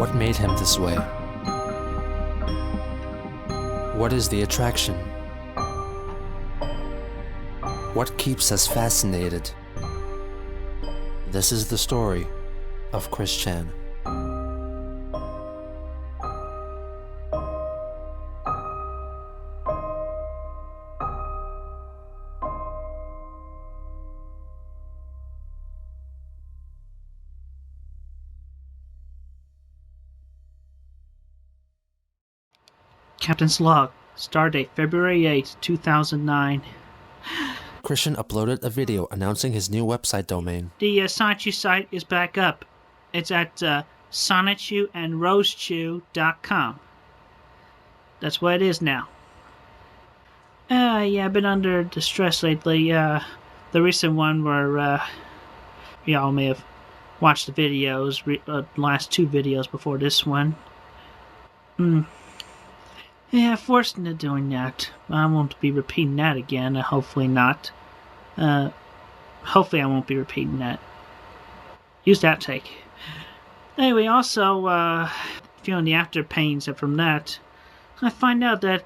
What made him this way? What is the attraction? What keeps us fascinated? This is the story of Chris Chan. Captain's log. Stardate February 8, 2009. Christian uploaded a video announcing his new website domain. The Sonichu site is back up. It's at sonichuandrosechew.com. That's what it is now. Yeah, I've been under distress lately. The recent one where y'all may have watched the videos, last two videos before this one. Yeah, forced into doing that. I won't be repeating that again. Hopefully not. Hopefully I won't be repeating that. Use that take. Anyway, also, feeling the after pains from that, I find out that,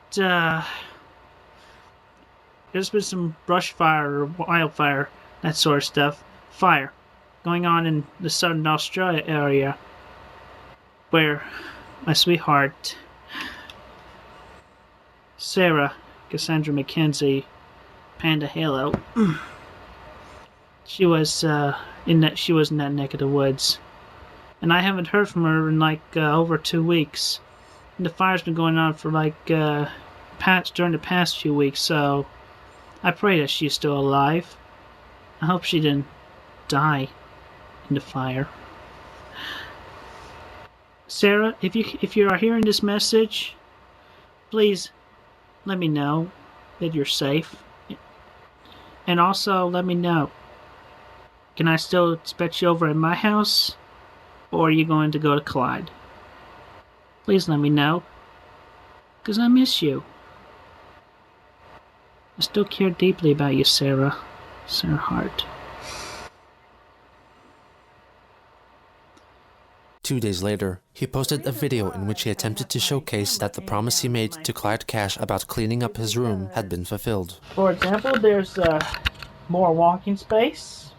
there's been some brush fire or wildfire, that sort of stuff, fire, going on in the southern Australia area, where my sweetheart, Sarah Cassandra McKenzie, Panda Halo, she was in that neck of the woods, and I haven't heard from her in like over 2 weeks. And the fire's been going on for like during the past few weeks, so I pray that she's still alive. I hope she didn't die in the fire. Sarah, if you are hearing this message, please let me know that you're safe. And also let me know, can I still expect you over at my house, or are you going to go to Clyde? Please let me know, because I miss you. I still care deeply about you, Sarah. Sarah Hart. 2 days later, he posted a video in which he attempted to showcase that the promise he made to Clyde Cash about cleaning up his room had been fulfilled. For example, there's more walking space.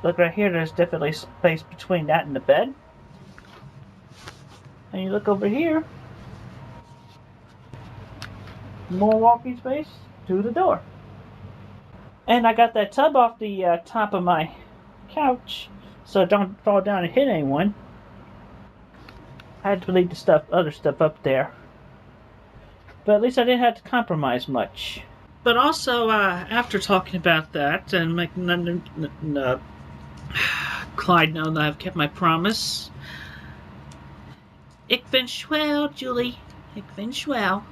Look right here, there's definitely space between that and the bed. And you look over here, more walking space to the door. And I got that tub off the top of my couch, so it don't fall down and hit anyone. I had to leave the other stuff up there. But at least I didn't have to compromise much. But also, after talking about that and making Clyde know that I've kept my promise. Ik ben schwel, Julie. Ik ben schwel.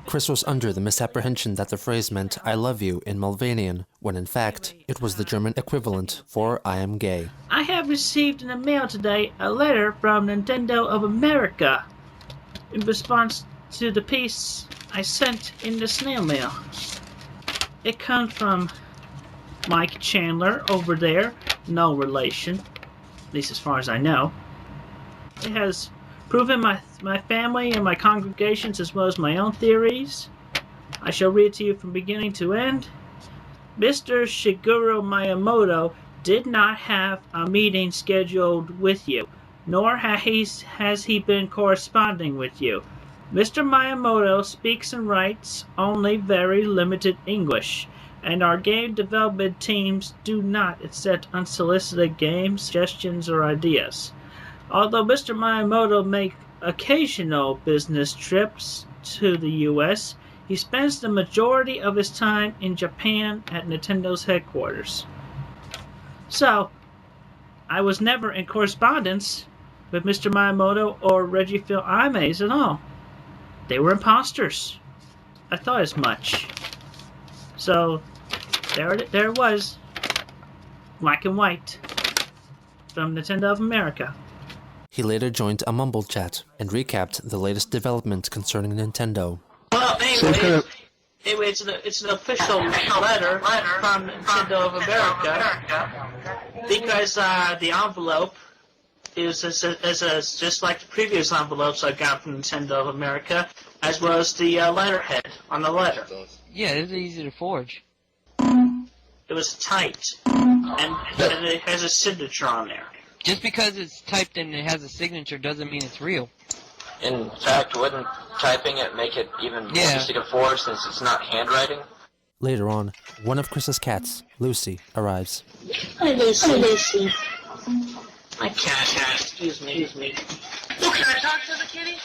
Chris was under the misapprehension that the phrase meant I love you in Malvanian, when in fact, it was the German equivalent for I am gay. I have received in the mail today a letter from Nintendo of America in response to the piece I sent in the snail mail. It comes from Mike Chandler over there, no relation, at least as far as I know. It has proven my family and my congregations as well as my own theories. I shall read to you from beginning to end. Mr. Shigeru Miyamoto did not have a meeting scheduled with you, nor has he been corresponding with you. Mr. Miyamoto speaks and writes only very limited English, and our game development teams do not accept unsolicited game suggestions or ideas. Although Mr. Miyamoto makes occasional business trips to the U.S., he spends the majority of his time in Japan at Nintendo's headquarters. So, I was never in correspondence with Mr. Miyamoto or Reggie Fils-Aimé at all. They were imposters. I thought as much. So, there it was. Black and white. From Nintendo of America. He later joined a mumble chat and recapped the latest development concerning Nintendo. Well, anyway, it's an official letter from Nintendo of America because the envelope is just like the previous envelopes I got from Nintendo of America, as well as the letterhead on the letter. Yeah, it's easy to forge. It was typed, and it has a signature on there. Just because it's typed and it has a signature doesn't mean it's real. In fact, wouldn't typing it make it even more easy to forge since it's not handwriting? Later on, one of Chris's cats, Lucy, arrives. Hi, Lucy. Hi, Lucy. My cat. Excuse me. Oh, can I talk to the kitty?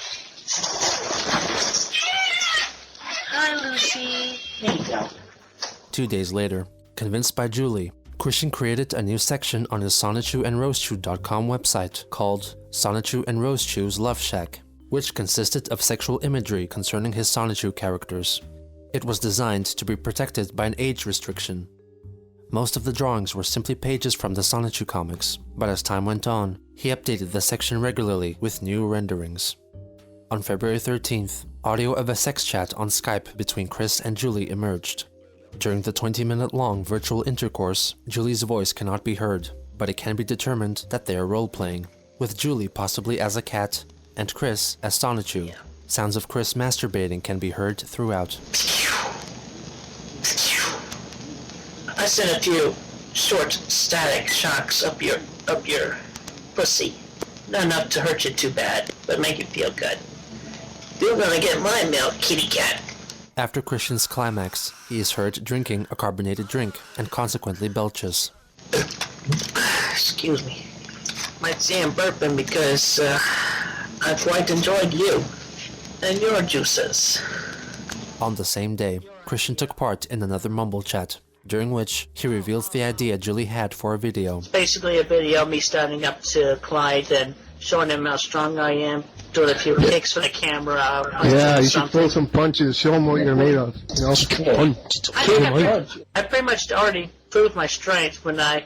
Hi, Lucy. There you go. 2 days later, convinced by Julie, Christian created a new section on his Sonichu&Rosechew.com website called Sonichu and Rosechew's Love Shack, which consisted of sexual imagery concerning his Sonichu characters. It was designed to be protected by an age restriction. Most of the drawings were simply pages from the Sonichu comics, but as time went on, he updated the section regularly with new renderings. On February 13th, audio of a sex chat on Skype between Chris and Julie emerged. During the 20-minute-long virtual intercourse, Julie's voice cannot be heard, but it can be determined that they are role-playing, with Julie possibly as a cat and Chris as Sonichu. Sounds of Chris masturbating can be heard throughout. I sent a few short static shocks up your pussy. Not enough to hurt you too bad, but make you feel good. You're gonna get my milk, kitty cat. After Christian's climax, he is heard drinking a carbonated drink and consequently belches. Excuse me. Might say I'm burping because I've quite enjoyed you and your juices. On the same day, Christian took part in another mumble chat, during which he reveals the idea Julie had for a video. It's basically a video of me standing up to Clyde and showing him how strong I am, doing a few kicks for the camera. Yeah, you should throw some punches, show them what you're made of. You know, I pretty much already proved my strength when I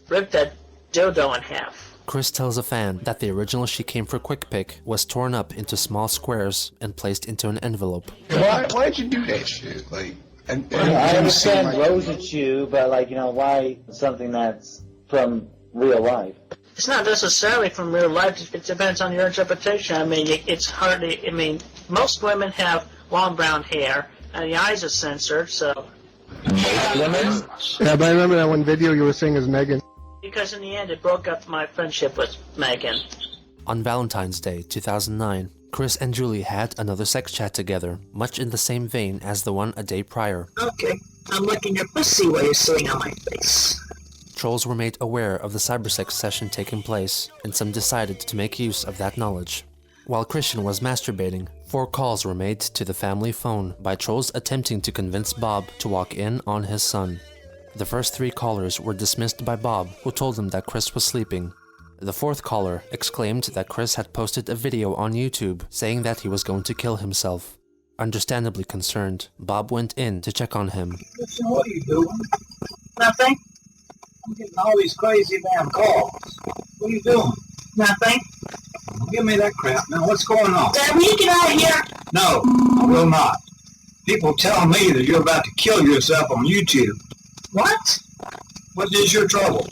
ripped that dildo in half. Chris tells a fan that the original She Came for Quick Pick was torn up into small squares and placed into an envelope. Why'd you do that shit? Like, I understand Rosechew, but why something that's from real life? It's not necessarily from real life. It depends on your interpretation. I mean, it's hardly. I mean, most women have long brown hair, and the eyes are censored. So. Women? Yeah, but I remember that one video you were saying is Megan. Because in the end, it broke up my friendship with Megan. On Valentine's Day, 2009, Chris and Julie had another sex chat together, much in the same vein as the one a day prior. Okay, I'm licking your pussy while you're sitting on my face. Trolls were made aware of the cybersex session taking place, and some decided to make use of that knowledge. While Christian was masturbating, 4 calls were made to the family phone by trolls attempting to convince Bob to walk in on his son. The first 3 callers were dismissed by Bob, who told them that Chris was sleeping. The 4th caller exclaimed that Chris had posted a video on YouTube saying that he was going to kill himself. Understandably concerned, Bob went in to check on him. Listen, what are you doing? Nothing. I'm getting all these crazy damn calls. What are you doing? Nothing. Give me that crap. Now, what's going on? Dad, will you get out of here? No, I will not. People tell me that you're about to kill yourself on YouTube. What? What is your trouble?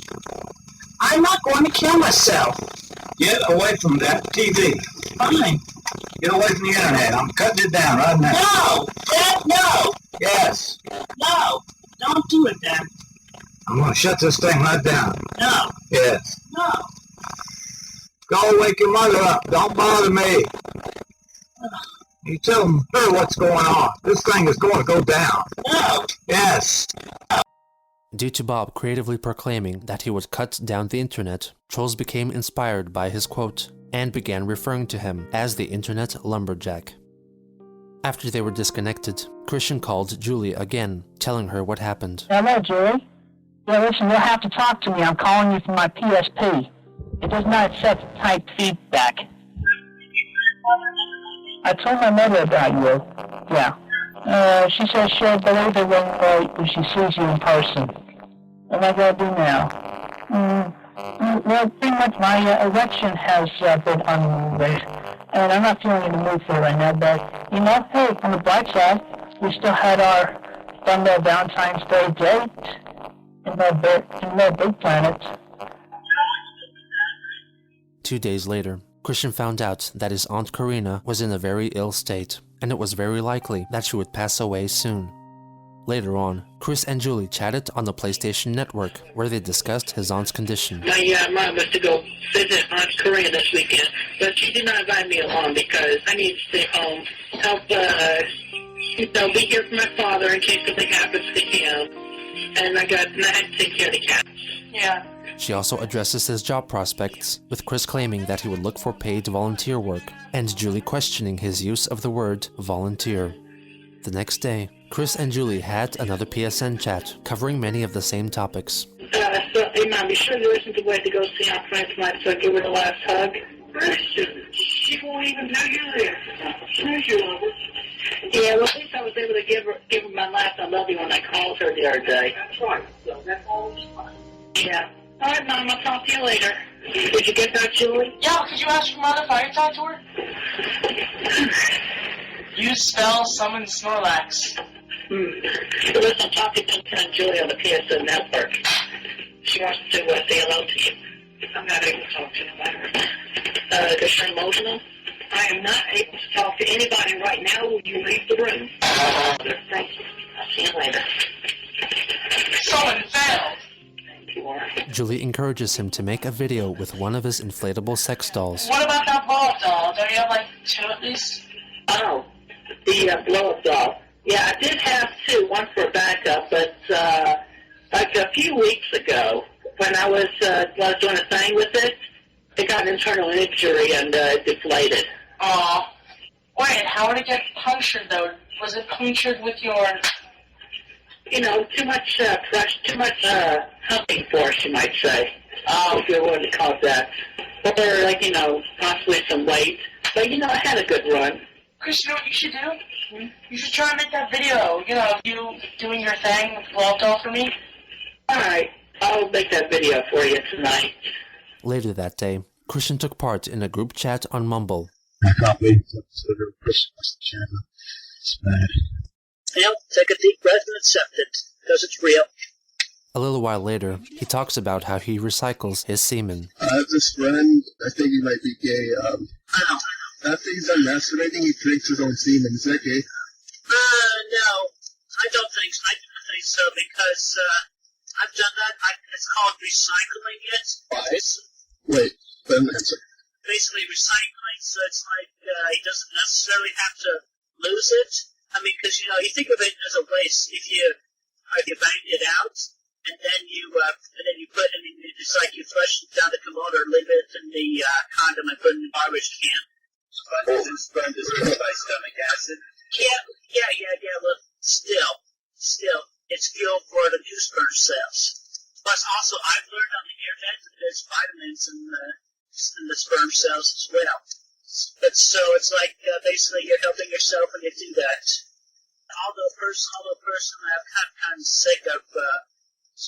I'm not going to kill myself. Get away from that TV. Fine. Get away from the internet. I'm cutting it down right now. No! Dad, no! Yes. No! Don't do it, Dad. I'm going to shut this thing right down. No! Yes. No! Go wake your mother up. Don't bother me. You tell her what's going on. This thing is going to go down. No! Yes. Due to Bob creatively proclaiming that he would cut down the internet, trolls became inspired by his quote and began referring to him as the Internet Lumberjack. After they were disconnected, Christian called Julie again, telling her what happened. Hello, Julie. Yeah, listen, you'll have to talk to me. I'm calling you from my PSP. It does not accept typed feedback. I told my mother about you. Yeah. She says she'll believe it when she sees you in person. What am I going to do now? Well, pretty much my erection has been unmoved, and I'm not feeling in the mood for it right now, but, hey, on the bright side, we still had our fun little Valentine's Day date in the Big Planet. 2 days later, Christian found out that his Aunt Corrina was in a very ill state, and it was very likely that she would pass away soon. Later on, Chris and Julie chatted on the PlayStation Network, where they discussed his aunt's condition. My mom was to go visit Aunt Corrina this weekend, but she did not invite me along because I need to stay home, help, be here for my father in case something happens to him, and I had to take care of the cats. Yeah. She also addresses his job prospects, with Chris claiming that he would look for paid volunteer work, and Julie questioning his use of the word volunteer. The next day, Chris and Julie had another PSN chat, covering many of the same topics. Hey, Mom, you sure there isn't a way to go see Aunt Corrina tonight so I give her the last hug? She won't even know you're there. She knows you love her. Yeah, well, at least I was able to give her my last I love you when I called her the other day. That's right. So that's all fine. Yeah. All right, Mom, I'll talk to you later. Did you get that, Julie? Yeah, could you ask your mother if I could talk to her? Use spell summon Snorlax. Listen, I'm talking to friend Julie on the PSN network. She wants to say hello to you. I'm not able to talk to anybody. Is she emotional? I am not able to talk to anybody right now. Will you leave the room? Thank you. I'll see you later. Summon failed. Julie encourages him to make a video with one of his inflatable sex dolls. What about that blow-up doll? Don't you have like 2 at least? Oh, the blow-up doll. Yeah, I did have 2, one for backup, but like a few weeks ago, when I was doing a thing with it, it got an internal injury and deflated. Aw. Wait, how did it get punctured though? Was it punctured with your... too much pressure, too much humping force, you might say. If you're willing to call it that. Or, possibly some weight. But, I had a good run. Chris, you know what you should do? You should try and make that video, you doing your thing with the blow-up doll for me. Alright, I'll make that video for you tonight. Later that day, Christian took part in a group chat on Mumble. I can't believe this episode of Christian Weston Chandler. It's bad. Well, take a deep breath and accept it, because it's real. A little while later, he talks about how he recycles his semen. I have this friend, I think he might be gay, after he's done masturbating, he drinks his own semen. Is that gay? No, I don't think so, because, I've done that. It's called recycling it. Wait, let me answer. Basically recycling, so it's like, he doesn't necessarily have to lose it. I mean, because, you think of it as a waste. If you banged it out, and then you put, it's like you flush it down the commode or leave it in the condom and put it in the garbage can. Sponges and sponges by stomach acid. Yeah, well, still, it's fuel for the new sperm cells. Plus, also, I've learned on the internet that there's vitamins in the sperm cells as well. But so it's like, basically, you're helping yourself when you do that. Although personally, I'm kind of sick of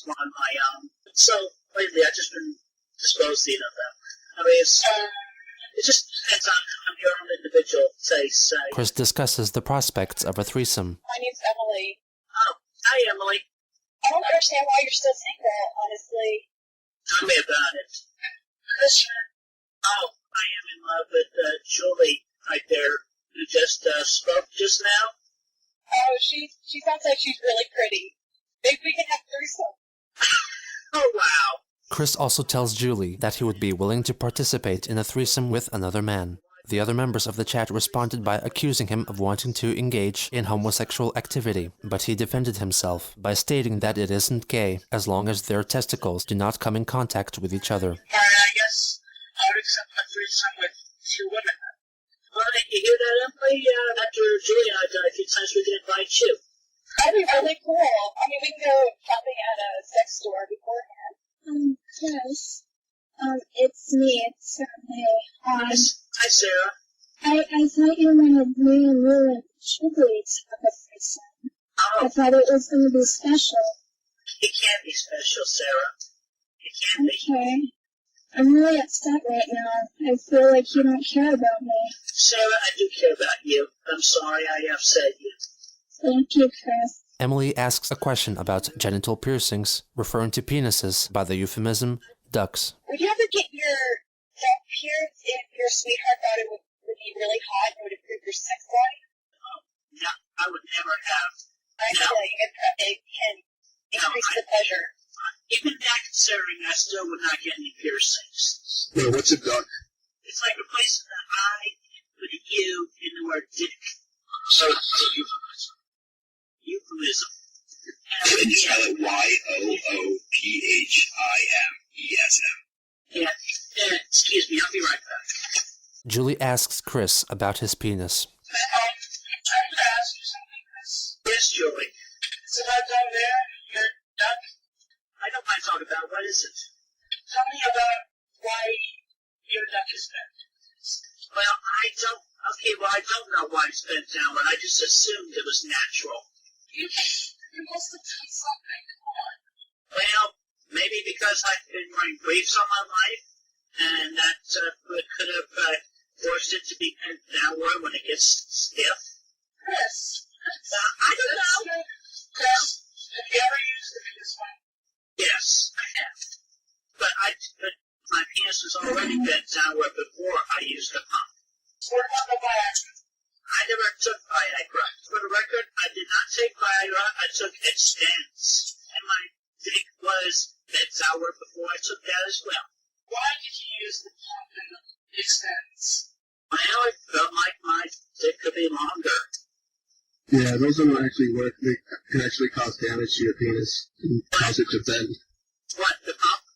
on my own. So, lately, I've just been disposing of them. I mean, it just depends on your own individual taste. Chris discusses the prospects of a threesome. My name's Emily. Oh, hi, Emily. I don't understand why you're still single, honestly. Tell me about it. Oh, I am in love with Julie right there, who just spoke just now. Oh, she sounds like she's really pretty. Maybe we can have a threesome. Oh, wow. Chris also tells Julie that he would be willing to participate in a threesome with another man. The other members of the chat responded by accusing him of wanting to engage in homosexual activity, but he defended himself by stating that it isn't gay as long as their testicles do not come in contact with each other. Alright, I guess I would accept a threesome with 2 women. Well, did you hear that, Emily? After Julie and I done a few times, we can invite you. That'd be really cool. I mean, we can go shopping at a sex store beforehand. Yes. It's me. It's certainly. Hi, Sarah. I thought you wanted me and you and Julie to have a threesome. Oh. I thought it was going to be special. It can't be special, Sarah. It can't be. Okay. I'm really upset right now. I feel like you don't care about me. Sarah, I do care about you. I'm sorry I upset you. Thank you, Chris. Emily asks a question about genital piercings, referring to penises by the euphemism ducks. Would you ever get your don't hear if your sweetheart thought it would be really hot and would improve your sex life? No, I would never have. Actually, it can increase the pleasure. Even that considering, I still would not get any piercings. Wait, what's a duck? It's like replacing the I with a U in the word dick. So it's a euphemism. Euphemism. Can you spell it YOOPHIMESM? Yeah, excuse me, I'll be right back. Julie asks Chris about his penis. I'm trying to ask you something, Chris. Yes, Julie. It's about down there, your duck. I don't mind talking about. What is it? Tell me about why your duck is bent. Well, I don't know why it's bent downward. I just assumed it was natural. You must have done something. Come on. Well, maybe because I've been wearing briefs all my life, and that could have forced it to be bent downward when it gets stiff. Chris. I don't know. Chris, have you ever used the penis one? Yes, I have. But my penis was already bent downward before I used the pump. What about the Viagra? I never took Viagra. For the record, I did not take Viagra. I took Extends. And my dick was bent downward before I took that as well. Why did you use the pump and the Extends? Well, I felt like my dick could be longer. Yeah, those don't actually work. They can actually cause damage to your penis and cause it to bend. What, the pump?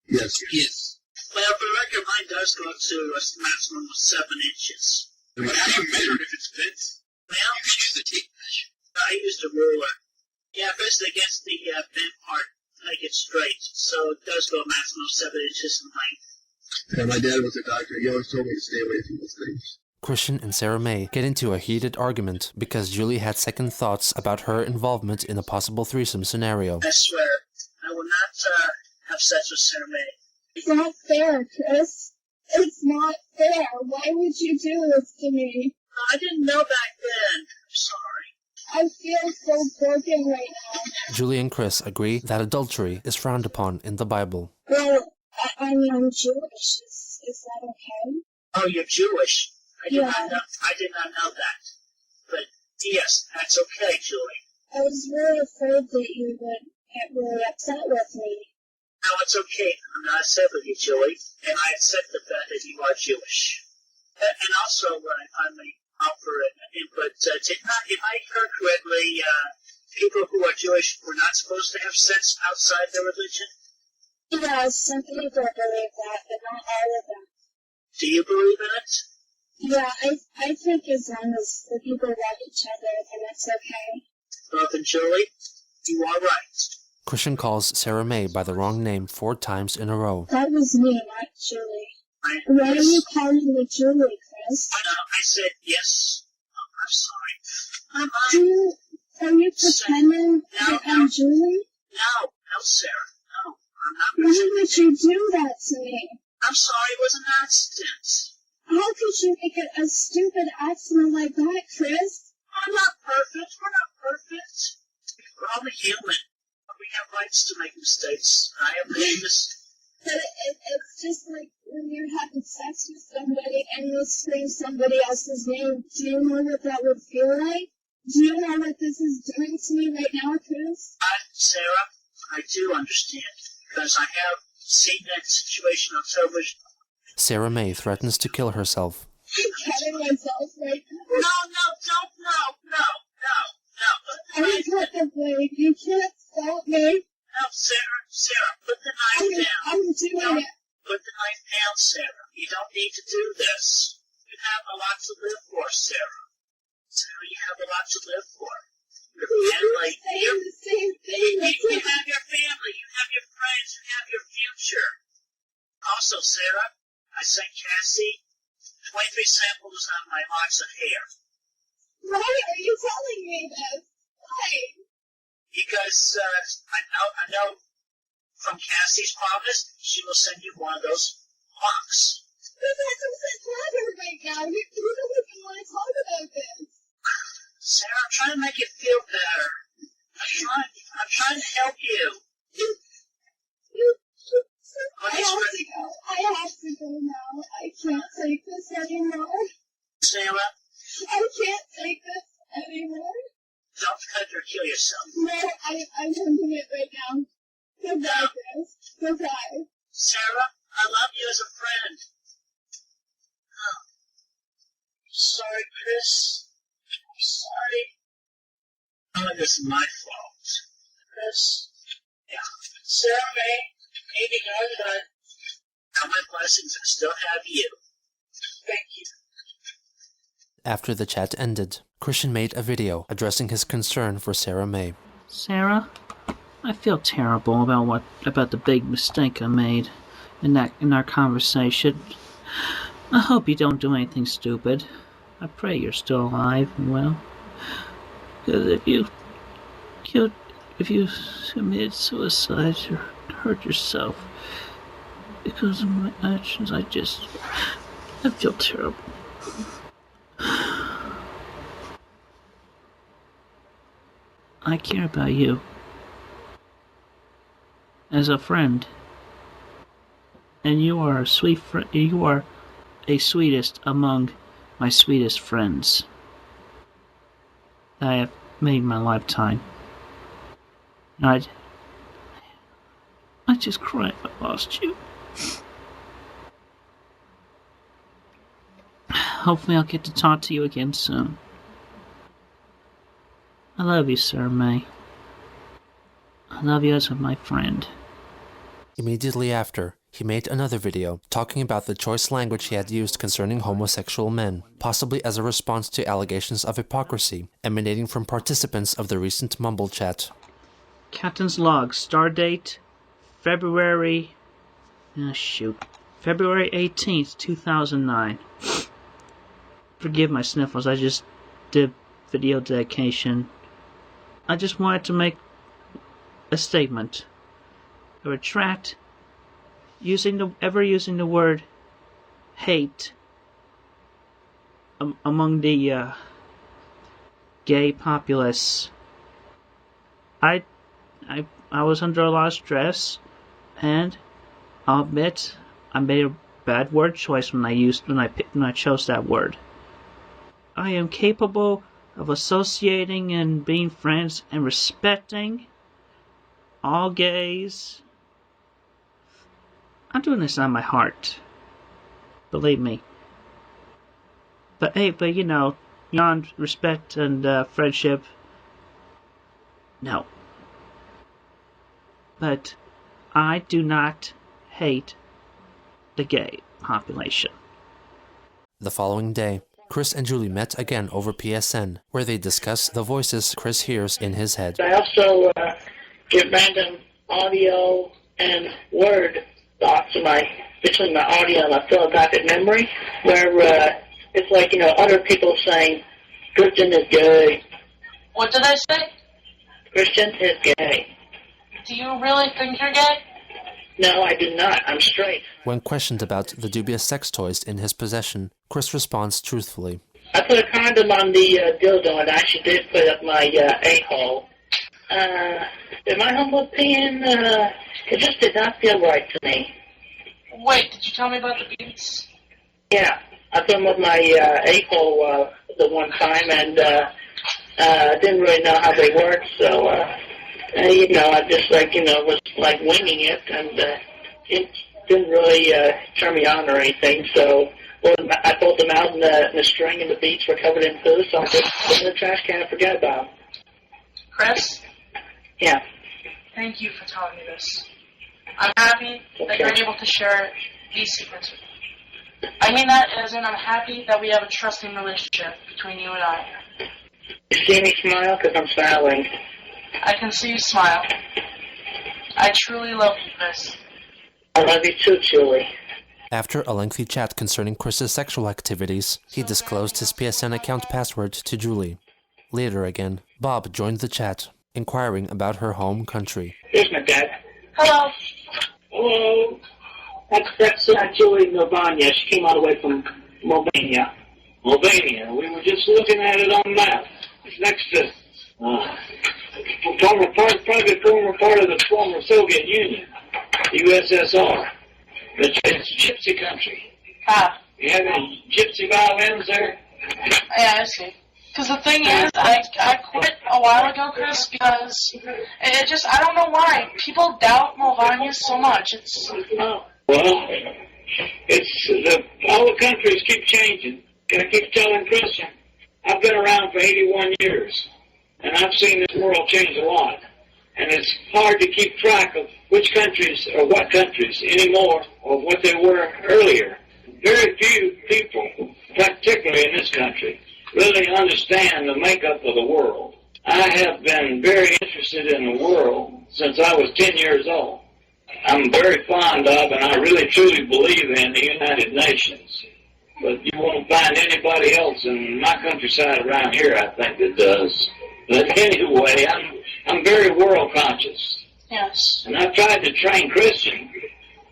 Yes. Yes. Well, for the record, mine does go up to a maximum of 7 inches. But how do you measure it if it's bent? Well, You can use the tape measure. I used a ruler. Yeah, first against the bent part, make it straight. So it does go a maximum of 7 inches in length. Yeah, my dad was a doctor. He always told me to stay away from those things. Christian and Sarah May get into a heated argument because Julie had second thoughts about her involvement in a possible threesome scenario. I swear, I will not have sex with Sarah May. It's not fair, Chris. It's not fair. Why would you do this to me? I didn't know back then. I'm sorry. I feel so broken right now. Julie and Chris agree that adultery is frowned upon in the Bible. Well, I mean, I'm Jewish. Is that okay? Oh, you're Jewish. I did Yeah. not know that. But yes, that's okay, Julie. I was really afraid that you would get really upset with me. No, it's okay. I'm not upset with you, Julie, and I accept the fact that you are Jewish. And also, when I finally offer an input, if I heard correctly, people who are Jewish were not supposed to have sex outside their religion? Yeah, some people believe that, but not all of them. Do you believe in it? Yeah, I think as long as the people love each other, then it's okay. Well, then, Julie, you are right. Christian calls Sarah May by the wrong name 4 times in a row. That was me, not Julie. Why are you calling me Julie, Chris? I said yes. Oh, I'm sorry. Are you pretending that I'm Julie? No, Sarah. No, I'm not Why pretending. would you do that to me? I'm sorry, it was an accident. How could you make it a stupid accident like that, Chris? I'm not perfect. We're not perfect. We're only human. We have rights to make mistakes. I have made mistakes. But it's just like when you're having sex with somebody and you scream somebody else's name. Do you know what that would feel like? Do you know what this is doing to me right now, Chris? Sarah, I do understand. Because I have seen that situation on television. Sarah May threatens to kill herself. I'm killing myself right now. No. I'm not the blame. You can't stop me. No, Sarah, put the knife down. I'm doing it. Put the knife down, Sarah. You don't need to do this. You have a lot to live for, Sarah. Sarah, you have a lot to live for. Your family. Saying the same thing. You have your family. You have your friends. You have your future. Also, Sarah, I sent Cassie 23 samples of my locks of hair. Why are you telling me this? Why? Because I know from Cassie's promise, she will send you one of those locks. But that's upset Tyler right now. You don't even want to talk about this. Sarah, I'm trying to make it feel better. I'm trying to help you. I have to go now. Bye-bye. Sarah, I love you as a friend. Oh. Sorry, Chris. I'm sorry. Oh, this is my fault. Chris. Yeah. Sarah May, maybe I'm done. Now my blessings, I still have you. Thank you. After the chat ended, Christian made a video addressing his concern for Sarah May. Sarah, I feel terrible about the big mistake I made in our conversation. I hope you don't do anything stupid. I pray you're still alive and well. Because if you committed suicide or hurt yourself because of my actions, I feel terrible. I care about you as a friend, and you are a sweet friend. You are a sweetest among my sweetest friends that I have made in my lifetime. I just cry if I lost you. Hopefully I'll get to talk to you again soon. I love you, Sarah May. I love you as my friend. Immediately after, he made another video talking about the choice language he had used concerning homosexual men, possibly as a response to allegations of hypocrisy emanating from participants of the recent Mumble chat. Captain's log, stardate February 18th, 2009. Forgive my sniffles, I just did video dedication. I just wanted to make a statement. I retract using the word hate among the gay populace. I was under a lot of stress, and I'll admit I made a bad word choice when I chose that word. I am capable of associating and being friends and respecting all gays. I'm doing this on my heart. Believe me. But you know, beyond respect and friendship, no. But I do not hate the gay population. The following day, Chris and Julie met again over PSN, where they discuss the voices Chris hears in his head. I also get random audio and word thoughts between my audio and my photographic memory, where it's like, you know, other people saying, Christian is gay. What did I say? Christian is gay. Do you really think you're gay? No, I do not. I'm straight. When questioned about the dubious sex toys in his possession, Chris responds truthfully. I put a condom on the dildo, and I actually did put up my a-hole. In my humble opinion, it just did not feel right to me. Wait, did you tell me about the beats? Yeah, I put them with my a-hole the one time, and didn't really know how they worked, so, you know, I just, was, winging it, and it didn't really turn me on or anything, so I pulled them out, and the string and the beats were covered in poo, so I just put them in the trash can and forgot about them. Chris? Yeah. Thank you for telling me this. I'm happy that you're able to share these secrets with me. I mean that as in I'm happy that we have a trusting relationship between you and I. You see me smile? Because I'm smiling. I can see you smile. I truly love you, Chris. I love you too, Julie. After a lengthy chat concerning Chris's sexual activities, he disclosed his PSN account password to Julie. Later again, Bob joined the chat, inquiring about her home country. Here's my dad. Hello. Hello. That's Julie Novanya. She came all the way from Mulvania. Mulvania. We were just looking at it on the map. It's next to probably former part of the former Soviet Union, the USSR. It's gypsy country. Ah. You have any gypsy violins there? Yeah, I see. Because the thing is, I quit a while ago, Chris, because it just, I don't know why. People doubt Melania so much. It's... Well, all the countries keep changing. And I keep telling Christian, I've been around for 81 years, and I've seen this world change a lot. And it's hard to keep track of which countries or what countries anymore of what they were earlier. Very few people, particularly in this country, really understand the makeup of the world. I have been very interested in the world since I was 10 years old. I'm very fond of, and I really truly believe in, the United Nations. But you won't find anybody else in my countryside around here, I think, that does. But anyway, I'm very world conscious. Yes. And I've tried to train Christian,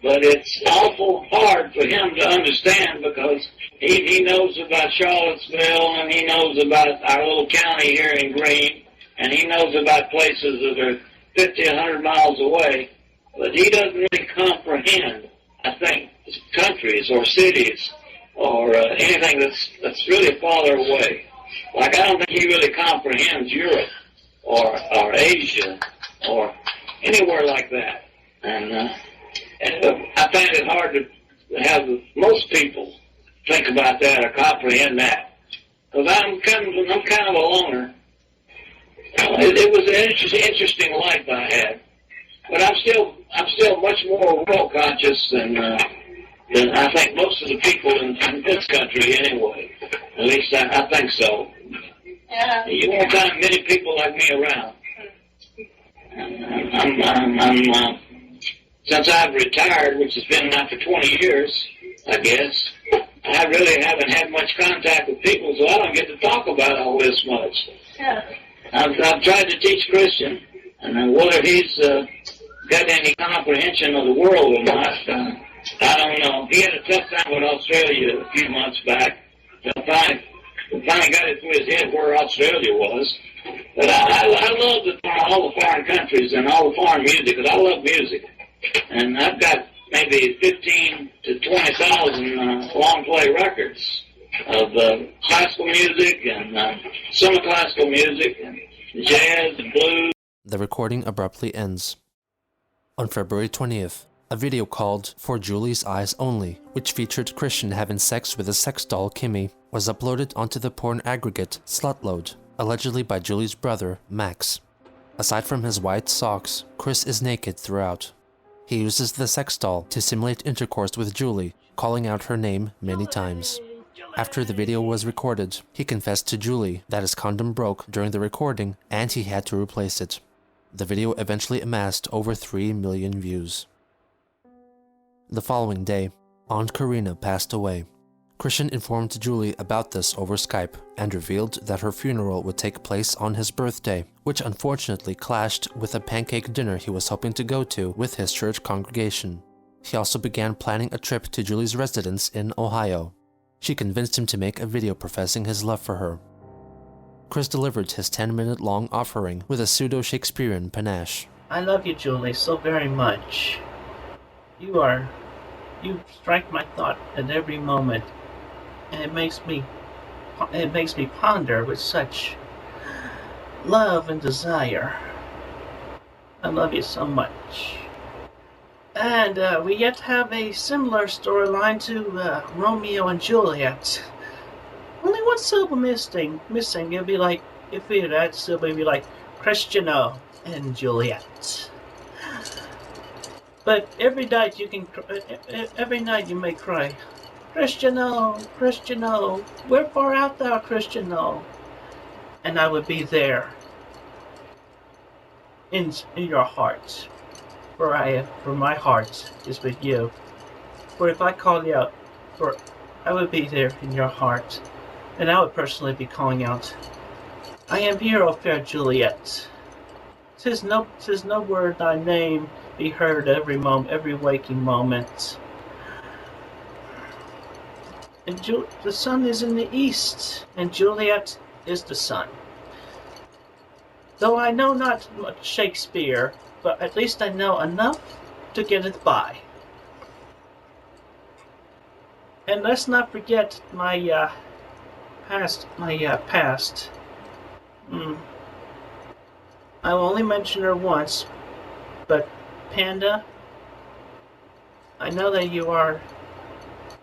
but it's awful hard for him to understand because he knows about Charlottesville, and he knows about our little county here in Greene, and he knows about places that are 50, 100 miles away, but he doesn't really comprehend, I think, countries or cities or anything that's really farther away. Like, I don't think he really comprehends Europe or Asia or anywhere like that. And I find it hard to have most people think about that or comprehend that. Because I'm kind of a loner. It was an interesting life I had. But I'm still much more world conscious than I think most of the people in this country anyway. At least I think so. Yeah. You won't find many people like me around. I'm since I've retired, which has been now for 20 years, I guess, I really haven't had much contact with people, so I don't get to talk about all this much. Yeah. I've tried to teach Christian, and whether he's got any comprehension of the world or not, I don't know. He had a tough time with Australia a few months back. Finally got it through his head where Australia was. But I love all the foreign countries and all the foreign music, because I love music. And I've got maybe 15 to 20,000 long play records of classical music and semi-classical music and jazz and blues. The recording abruptly ends. On February 20th, a video called For Julie's Eyes Only, which featured Christian having sex with a sex doll Kimmy, was uploaded onto the porn aggregate Slutload, allegedly by Julie's brother, Max. Aside from his white socks, Chris is naked throughout. He uses the sex doll to simulate intercourse with Julie, calling out her name many times. After the video was recorded, he confessed to Julie that his condom broke during the recording and he had to replace it. The video eventually amassed over 3 million views. The following day, Aunt Corrina passed away. Christian informed Julie about this over Skype and revealed that her funeral would take place on his birthday, which unfortunately clashed with a pancake dinner he was hoping to go to with his church congregation. He also began planning a trip to Julie's residence in Ohio. She convinced him to make a video professing his love for her. Chris delivered his 10-minute-long offering with a pseudo-Shakespearean panache. I love you, Julie, so very much. You strike my thought at every moment, and it makes me ponder with such love and desire. I love you so much. And we yet have a similar storyline to Romeo and Juliet. Only one syllable missing. It'd be like, if we had that syllable, it'd be like Cristiano and Juliet. But every night you may cry, Cristiano, Cristiano, wherefore art thou, Cristiano? And I would be there in your heart, for my heart is with you. For if I call you out, I would be there in your heart, and I would personally be calling out, I am here, O fair Juliet. 'Tis no word thy name be heard every waking moment. And the sun is in the east, and Juliet is the sun. Though I know not much Shakespeare, but at least I know enough to get it by. And let's not forget my past. I will only mention her once, but Panda, I know that you are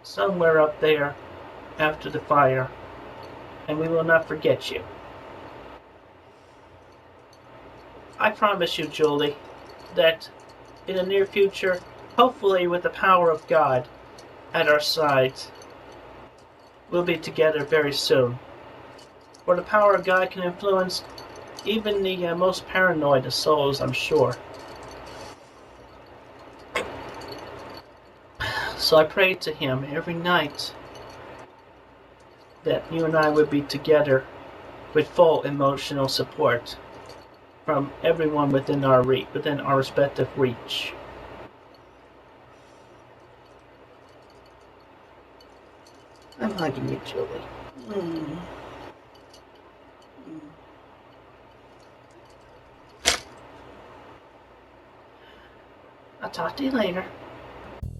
somewhere up there after the fire, and we will not forget you. I promise you, Julie, that in the near future, hopefully with the power of God at our sides, we'll be together very soon. For the power of God can influence even the most paranoid of souls, I'm sure. So I prayed to him every night that you and I would be together with full emotional support from everyone within our respective reach. I'm hugging you, Julie. I'll talk to you later.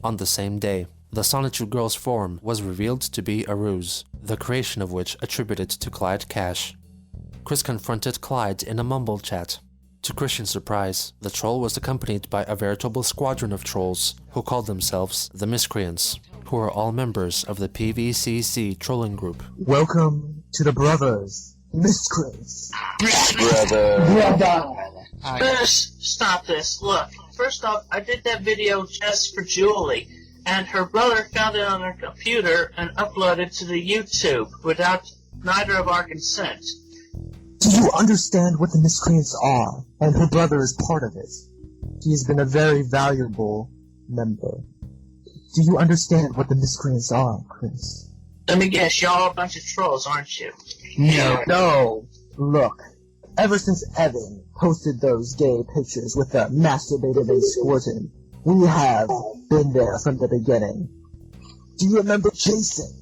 On the same day, the Sonichu Girls forum was revealed to be a ruse, the creation of which attributed to Clyde Cash. Chris confronted Clyde in a mumble chat. To Christian's surprise, the troll was accompanied by a veritable squadron of trolls who called themselves the Miscreants, who are all members of the PVCC trolling group. Welcome to the Brothers Miscreants. Brother. First, stop this. Look, first off, I did that video just for Julie, and her brother found it on her computer and uploaded it to the YouTube without neither of our consent. Do you understand what the Miscreants are? And her brother is part of it. He has been a very valuable member. Do you understand what the Miscreants are, Chris? Let me guess, y'all a bunch of trolls, aren't you? No. Look, ever since Evan posted those gay pictures with the masturbated and squirting, we have been there from the beginning. Do you remember Jason?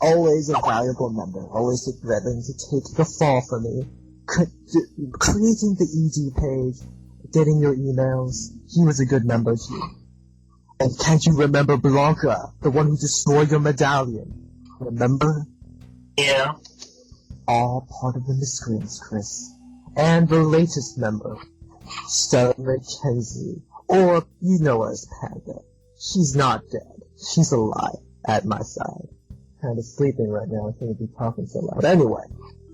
Always a valuable member, always willing to take the fall for me. Creating the EG page, getting your emails, he was a good member too. And can't you remember Blanca, the one who destroyed your medallion? Remember? Yeah. All part of the Miscreants, Chris. And the latest member, Stella McKenzie, or you know her as Panda. She's not dead. She's alive, at my side. Kind of sleeping right now, I can't be talking so loud. But anyway,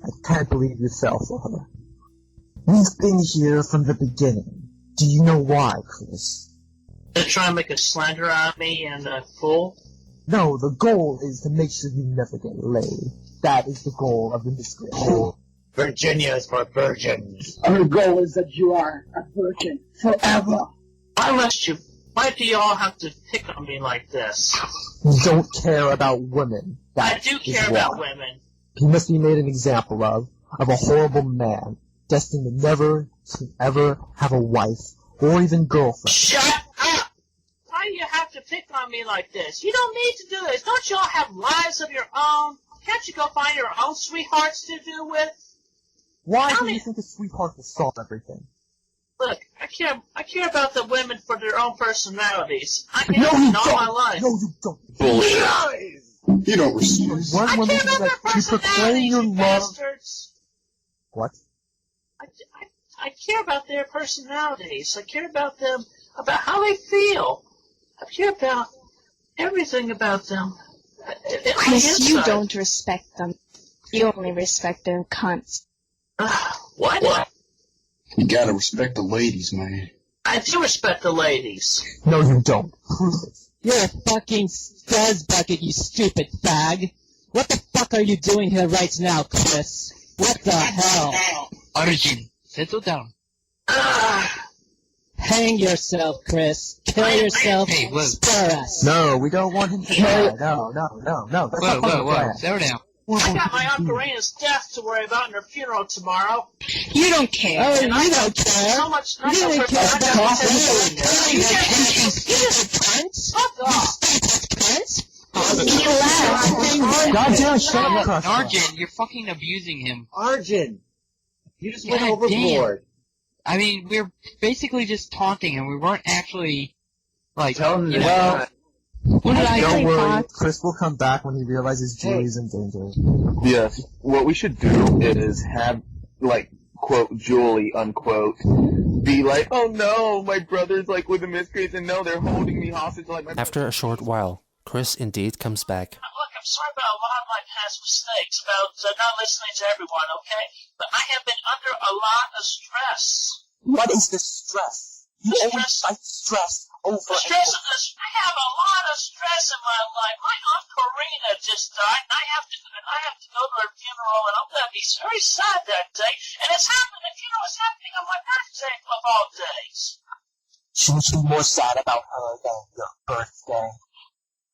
I can't believe you fell for her. We've been here from the beginning. Do you know why, Chris? They're trying to make a slander out of me and a fool? No, the goal is to make sure you never get laid. That is the goal of the Miscreant. Virginia is for virgins. Our goal is that you are a virgin forever. Why do you all have to pick on me like this? You don't care about women. I do care about women. He must be made an example of a horrible man, destined to never to ever have a wife or even girlfriend. Shut up! Why do you have to pick on me like this? You don't need to do this. Don't you all have lives of your own? Can't you go find your own sweethearts to do with? Why do you think a sweetheart will solve everything? Look, I care about the women for their own personalities. I care all my life. No, you don't. Bullshit. You don't respect. One woman that you proclaim your love. Bastards. What? I care about their personalities. I care about them, about how they feel. I care about everything about them. Chris, you don't respect them. You only respect their cunts. What? You gotta respect the ladies, man. I do respect the ladies. No, you don't. Prove it. You're a fucking fuzz bucket, you stupid fag. What the fuck are you doing here right now, Chris? What the hell? Arjun, settle down. Hang yourself, Chris. Kill yourself. Hey, whoa. Spare us. No, we don't want him to die. No. Whoa, settle down. I got my Aunt Corrina's death to worry about in her funeral tomorrow. You don't care. Oh, you don't care. So much You don't care about You just cunt. fuck off. Cunt. Goddamn, shut up. Arjun, you're fucking abusing him. Arjun, you just went God overboard. Damn. I mean, we're basically just taunting him. We weren't actually, like, Tell him you know, well, What did I Don't say, worry, Fox? Chris will come back when he realizes Julie's in danger. Yes. What we should do is have, like, quote, Julie, unquote, be like, oh no, my brother's, like, with the miscreants, and no, they're holding me hostage like my... After a short while, Chris indeed comes back. Look, I'm sorry about a lot of my past mistakes, about not listening to everyone, okay? But I have been under a lot of stress. What is the stress? You always fight stress over I have a lot of stress in my life. My Aunt Corrina just died, and I have to go to her funeral, and I'm going to be very sad that day. And the funeral is happening on my birthday of all days. Shouldn't you be more sad about her than your birthday?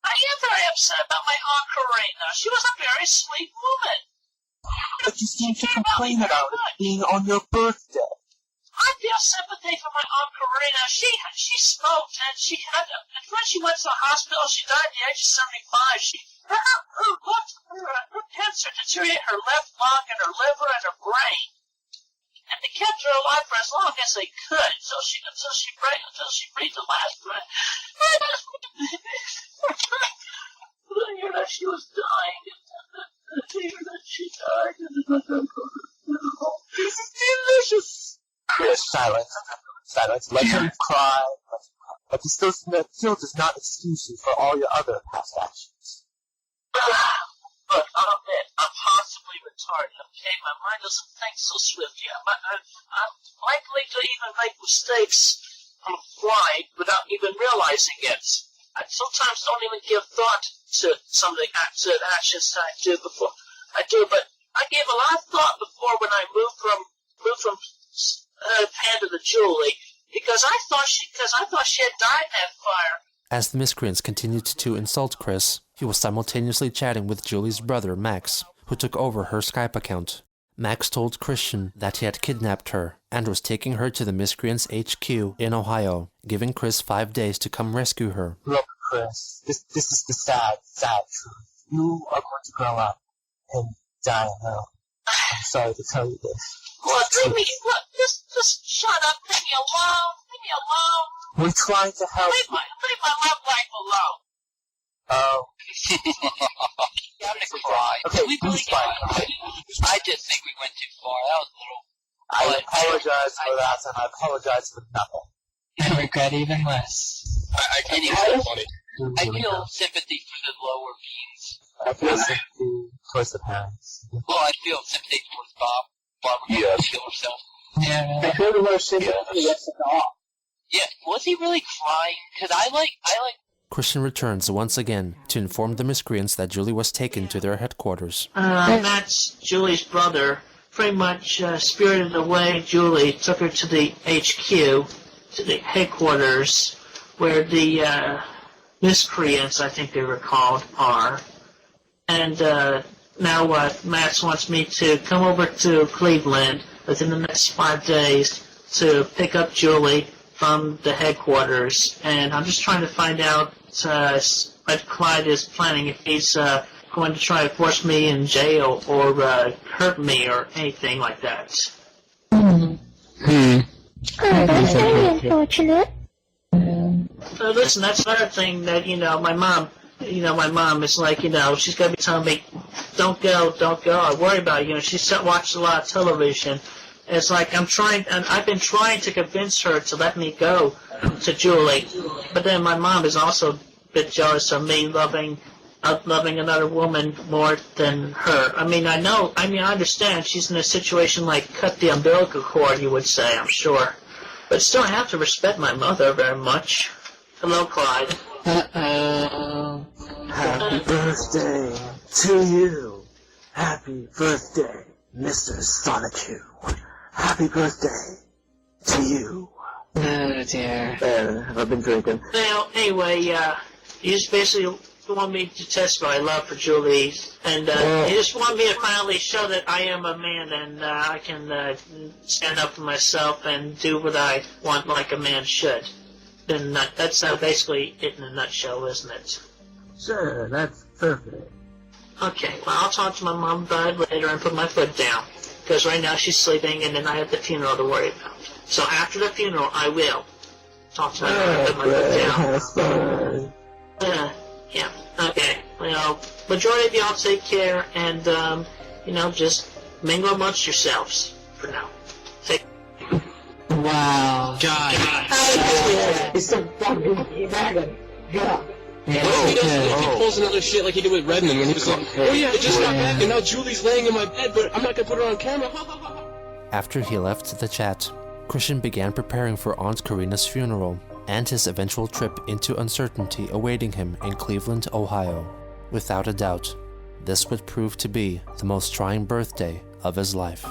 I am very upset about my Aunt Corrina. She was a very sweet woman. But you seem to complain about it being on your birthday. I feel sympathy for my Aunt Corrina. She smoked, and when she went to the hospital, she died at the age of 75. Her cancer deteriorated her left lung and her liver and her brain. And they kept her alive for as long as they could, until she breathed the last breath. I hear that she was dying. I hear that she died. This is delicious. Chris, silence. Silence. Let him cry. But this still does not excuse you for all your other past actions. Look, I'll admit, I'm possibly retarded, okay? My mind doesn't think so swiftly. I'm likely to even make mistakes on the fly without even realizing it. I sometimes don't even give thought to some of the actions that I do before I do, but I gave a lot of thought before when I moved from Panda to Julie, because I thought she had died in that fire. As the miscreants continued to insult Chris, he was simultaneously chatting with Julie's brother, Max, who took over her Skype account. Max told Christian that he had kidnapped her and was taking her to the miscreants' HQ in Ohio, giving Chris 5 days to come rescue her. Look, Chris, this is the sad truth. You are going to grow up and die alone. I'm sorry to tell you this. Just shut up, leave me alone. We're trying to help. Leave my love life alone. Oh. I'm gonna cry. Okay, I just think we went too far. That was a little... I apologize for that, and I apologize for nothing. I regret even less. I think it's so funny. I feel sympathy for the lower beings. I feel sympathy towards the parents. Well, I feel sympathy towards Bob. Barbara going to kill herself. Yeah. I feel the most sympathy towards the dog. Yeah, was he really crying? Because I like... Christian returns once again to inform the miscreants that Julie was taken to their headquarters. That's Julie's brother. Pretty much spirited away Julie, took her to the HQ, to the headquarters, where the miscreants, I think they were called, are. And now Max wants me to come over to Cleveland within the next 5 days to pick up Julie from the headquarters. And I'm just trying to find out what Clyde is planning, if he's going to try to force me in jail or hurt me or anything like that. That's very unfortunate. Listen, that's another thing that, my mom is like, she's going to be telling me, don't go, I worry about you. She's watched a lot of television. It's like I've been trying to convince her to let me go to Julie, but then my mom is also a bit jealous of me loving another woman more than her. I understand she's in a situation like cut the umbilical cord, you would say, I'm sure. But still, I have to respect my mother very much. Hello, Clyde. Uh-oh. Happy birthday to you. Happy birthday, Mr. Sonichu. Happy birthday to you. Oh, dear. I've been drinking. Anyway, you just basically want me to test my love for Julie, and you just want me to finally show that I am a man and I can stand up for myself and do what I want like a man should. And that's basically it in a nutshell, isn't it? Sure, that's perfect. Okay, well, I'll talk to my mom about it later and put my foot down. Because right now she's sleeping and then I have the funeral to worry about. So after the funeral, I will talk to my mom and put my foot down. Yeah, okay. Well, majority of y'all take care, and, just mingle amongst yourselves for now. Take Wow. God. It's so fucking dragon. God. What if he pulls another shit like he did with Redmond when he was like, oh yeah, I just got back and now Julie's laying in my bed, but I'm not gonna put her on camera. After he left the chat, Christian began preparing for Aunt Corrina's funeral and his eventual trip into uncertainty awaiting him in Cleveland, Ohio. Without a doubt, this would prove to be the most trying birthday of his life.